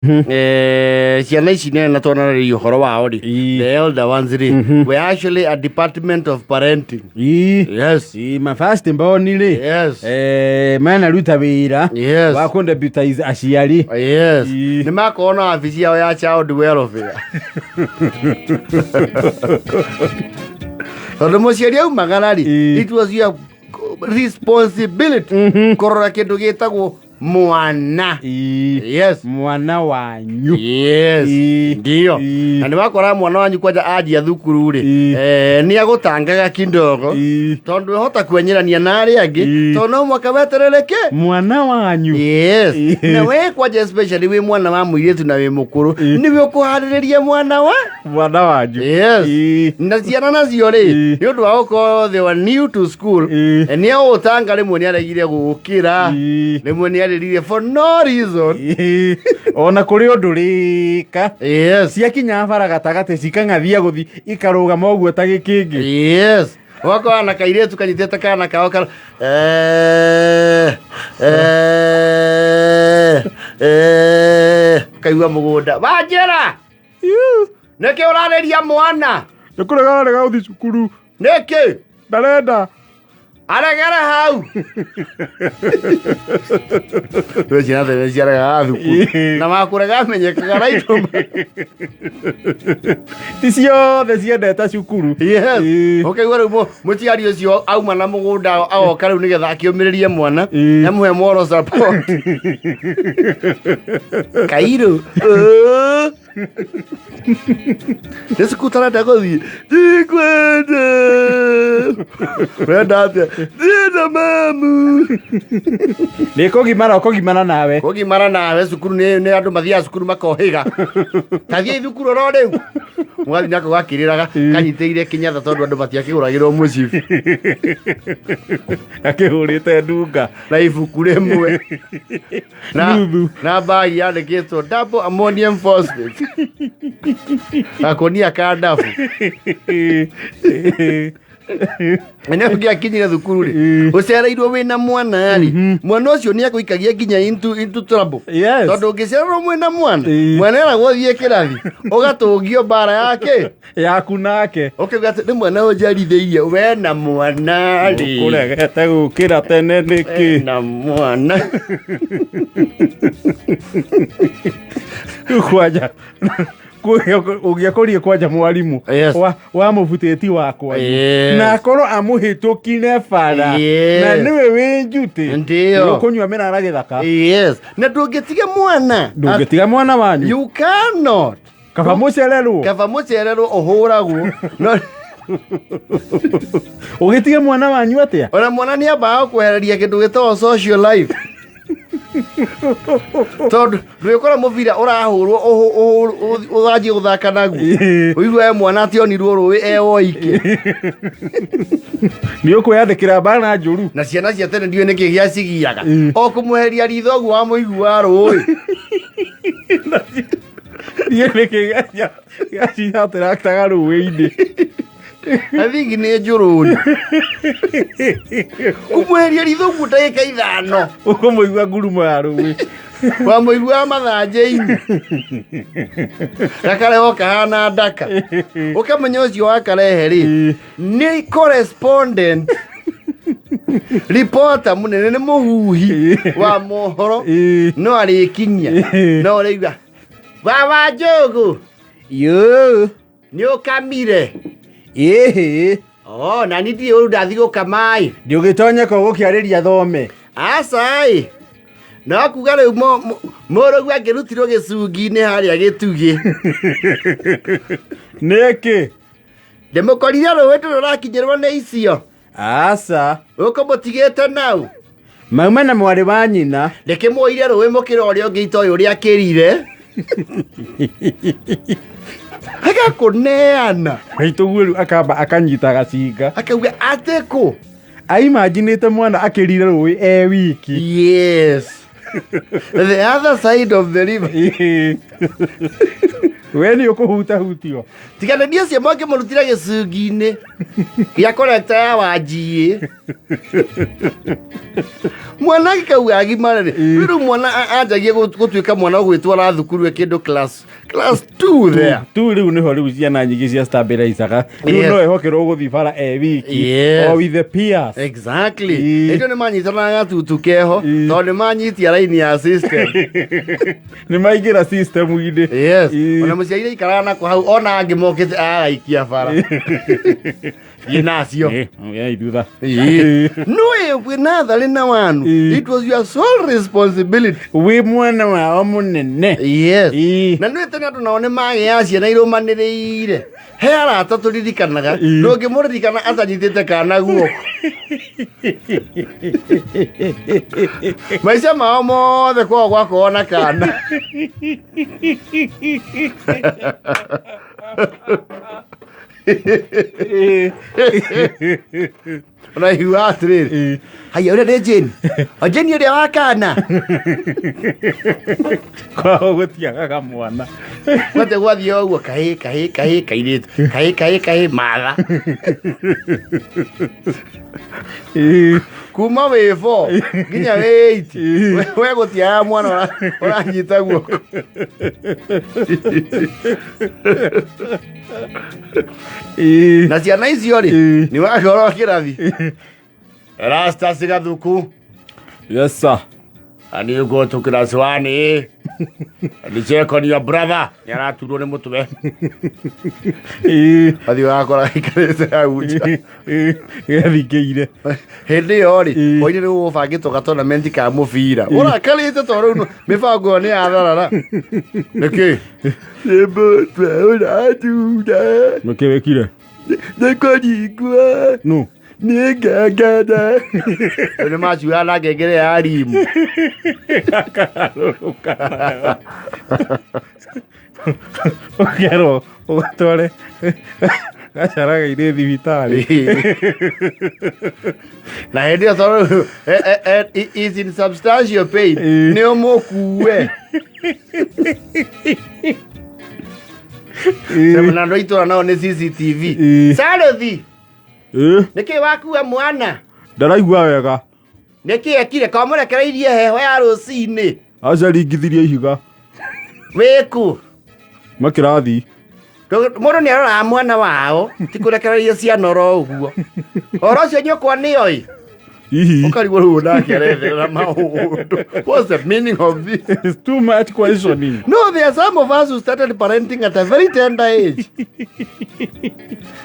ciana ici nene na twanarĩria ũhoro wao ri, the elder ones ri, we actually a department of parenting. Yes. My first born ri. Yes. Mana ruta wĩra. Yes. Wa kũndebutize aciari. Yes. Nĩ makona wabici yao ya child welfare. Tondũ mũciari aumagara ri, it was your responsibility kũrora kĩndũ gĩtagwo mwana. Yes. Mwana wanyu. Yes. Ndio. Na nĩ wakora mwana wanyu kwanja anjia thukuru ri, nĩ agũtangaga kidogo tondũ hota kwenyerania na arĩa angĩ tondũ no mwaka weterereke mwana wanyu. Yes. Na we kwanja especially we mwana wa mũirĩtu na we mũkũrũ nĩwe ũkũharĩrĩria mwana wanyu. Yes. Na ciana nacio ri nĩ ũndũ wa gũkorwo they were new to school, nĩ agũtanga rĩmwe nĩ aregire gũkĩra, rĩmwe nĩ for no reason. Ona kuri undu rika. Yes. Ciakinya bara gatagate cikang'athia guthi ikarugama uguo ta gikingi. Yes. Wako na kairetu kanyitete kana kao kara kaigua mugunda wanjera neke urareria mwana nikurega uthi cukuru neke ndarenda aregera hau wejina the ciaraga athuku na makurega menyekaga raito ticio the ciendeta cukuru. Yes. Okay, wero mutiari ucio auma na mugunda agoka riu nigetha akiumiririe mwana na muhe moral support Kairo Desse kutara dagothi dikwenda wenda dina mamu kogimana nawe cukuru ni andu mathia cukuru makohiga tathie thukuru ro riu mwathi nako gakiriraga kanyiteire kinyatha tondu andu matiakiguragirwo mucibu akihurite ndunga na ibuku rimwe na bagi yandikitwo double ammonium phosphate akonia kandafu ene ngia kinyire thukuru ri ucereirwo wina mwana ri mwana ucio ni akuikagia nginya into trouble. Yes. Tondu ngicererwo mwina mwana era guthie kirathi ugatungio bara yake yaku nake ukigata ni mwana unjaritheirie we na mwana ri kuregete gukira tene niki na mwana kwaja ugiakorie kwanja mwarimu wa mubuteti wakwa na akoro amuhitukire bara na niwe winjuti ndio kunywa mena na githaka. Yes. Na ndungitiga mwana wanyu. You cannot kaba mucererwo uhuragwo no ugitiga mwana wanyu atia ona mwana ni aba kwehereria kindu gitago social life tondu ndwikora muvira urahurwo uthajie guthaka naguo uigwe mwana ati onirwo ruwi woike ni ukwiyandikira bana njuru na ciana cia tene ndiwe niki gia cigiaga o kumuheria ritho guo wa muigua ruwi niki gia tiraktaga ruwi-ini athingi ni njuruni kumuheria ritho guo ndagika 5 ukumuigua ngurumo ya ruwi wa muigua mathanjĩ-ini gakareho kahana ndaka ukamenya ucio wakarehe ri ni correspondent reporter munene ni muhuhi wa mohoro no arikinyia no riga baba Njogu ni ukamire na niti uru ndathi gukamai ndiugitonya ko gukiariria thome asai na kuga riu morogu akirutirwo gicungi-ini haria gitugi niki ndemukorire ruwi rurakinyirwo ni icio asa ukumutigite nau mauma na mwari wa nyina ndikimwoire ruwi mukira uria ungi itoyo uria akirire agakuneana gaituguo riu akamba akanyita gacinga akauga ateko aimaginite mwana akirire ruwi wiki. Yes. The other side of the river. we nĩ ũkũhutahutio tigana ndia cia mwake mũrutira gĩcungi-inĩ gĩa korekta ya Wanjiĩ mwana gĩkauga agimare rĩu mwana anjagia gũtuĩka mwana ũgwĩtwara thukuru kĩndũ class 2 there tu rĩu nĩho rĩu ciana nyingĩ cia stabilizaga rĩu no ehokerwo gũthiĩ bara wiki or with the peers exactly ĩndo nĩ manyitanaga gatutu keho tondũ nĩ manyitia raini ya system nĩ maingĩra system-inĩ yes ona mũciari ikaraga nako hau ona angĩ mokĩte agaikia bara Inacio. Idutha. No, natharĩ na wanu. It was your sole responsibility. We mwana wao munene. Yes. Na nĩ tene andũ nao nĩ magĩa ciana irũmanĩrĩire. He arata tũririkanaga. Ndũngĩmũririkana atanyitĩte kana guoko. Maica mao mothe kwao gwakorwo na kana. Ona hiwa atirĩrĩ haya ũrĩa nĩ Jane Jane ũrĩa wa kana kwao gũtiagaga mwana gwate gwathiĩ ũguo kahĩ kairĩtu matha kuma wĩ 4 nginya wĩ 8 we gũtiaga mwana ũranyita guoko na ciana icio rĩ nĩ wakorwo kĩrathi Rasta Sigathuku. Yes sir. And you go to class 1 and check on your brother. Yara turwo nĩ mũtwe. Athi wakora ikarĩte hau nja. Gathikĩire. Hĩndĩ ĩyo rĩ, koine nĩ ũbangĩtwo ga tournament ka mũbira. Ũrakarĩte tondũ rĩu mĩbango nĩ yatharara. Nĩkĩ? Nĩbũ ũratunda. Mũkĩwĩkire. Nĩkũnyigua. No. Nĩngangana. Nĩ maciuga na ngengere ya rimu. Ũkerwo ũgatware gacaraga irĩ thibitarĩ. Na hĩndĩ ĩyo tondũ is in substantial pain nĩ ũmũkue. Na andũ itũra nao nĩ CCTV. Sarothi. Nĩkĩ wakua mwana? Ndaraigua wega. Nĩkĩ ekire kamũrekereirie heho ya rũcinĩ? Acaringithirie ihiga. Wĩku. Makĩrathi. Mũndũ nĩ aroraga mwana wao ti kũrekereria ciana oro ũguo. Oro ũcio nyũkwa nĩoĩ. Ũkarigwo rĩu nake aretherera maũndũ. What's the meaning of this? It's too much questioning. No, there are some of us who started parenting at a very tender age.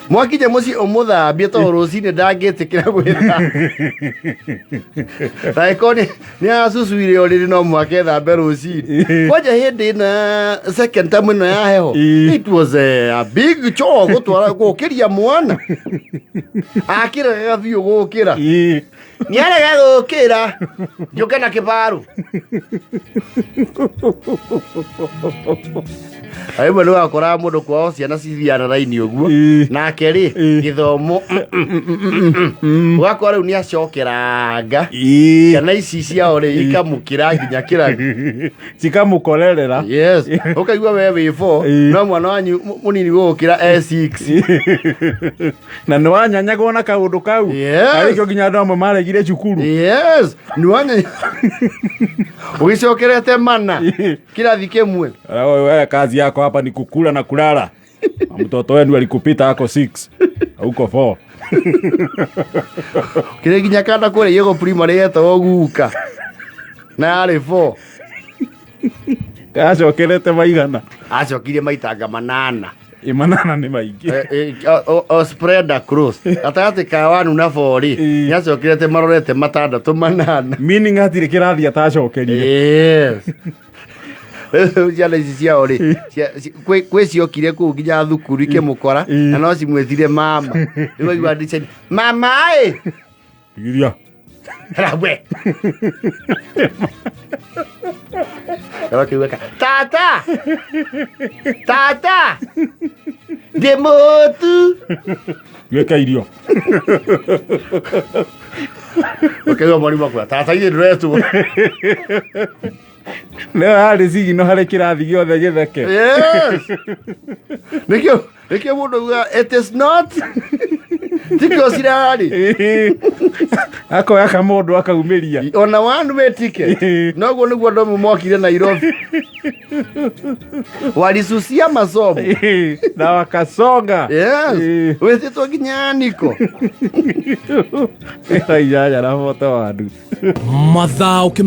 Mwakinya mũciĩ ũmũthambie tondũ rũcinĩ ndangĩtĩkĩra gwĩthamba. Raiko nĩ asucuire ũrĩrĩ no mwaka ethambe rũcinĩ. Kwanja hĩndĩ na second term ĩno ya heho. It was a big chore gũkĩria mwana. Akĩrega biũ gũkĩra. Nĩarega gũkĩra. Njũke na kĩbaru. Aimwe nĩ wakora mũndũ kwao ciana cithiana raini ũguo nake rĩ gĩthomo wakora rĩu nĩ acokeranga ciana ici ciao rĩ ikamũkĩra nginya kĩrathi cikamũkorerera. Yes ũkaigua we wĩ 4 no mwana wanyu mũnini gũkĩra E6 na nĩ wanyanyagwo na kaũndũ kau arĩkĩo nginya andũ amwe maregire cukuru. Yes nĩ wanyanya ũgĩcokerete mana kĩrathi kĩmwe. Wewe kazi yako hapa ni kukula na kulala. Mtoto wenu alikupita hako 6 huko 4. Kile ginya kanda kule yego primary yeto guka na ari 4 acokerete maigana acokire maitanga manana imanana nĩ maingĩ o spread across gatagatĩ ka 1 na 4 rĩ nĩ acokirete marorete matandatũ manana meaning hatirĩ kĩrathi atacokerire. Yes ciana ici ciao rĩ kwĩ ciokire kũu nginya thukuru ikĩmũkora na no cimwĩtire mama nĩguo igua ndica mama ĩ iria rawe Kiweka tata demotu weka irio okay mwalimu wako tata ile ndio No harĩ cigino harĩ kĩrathi gĩothe gĩtheke. Yes. Nĩkĩo mũndũ auga it is not. Tikio cirarĩ. Akoya kamũndũ akaumĩria. Ona one way ticket. Noguo nĩguo andũ mokire Nairobi. Walisusia masomo. Na wakasonga. Yes. Wĩtĩtwo nginya niko. Ĩra iyaya na foto wandu. Mathao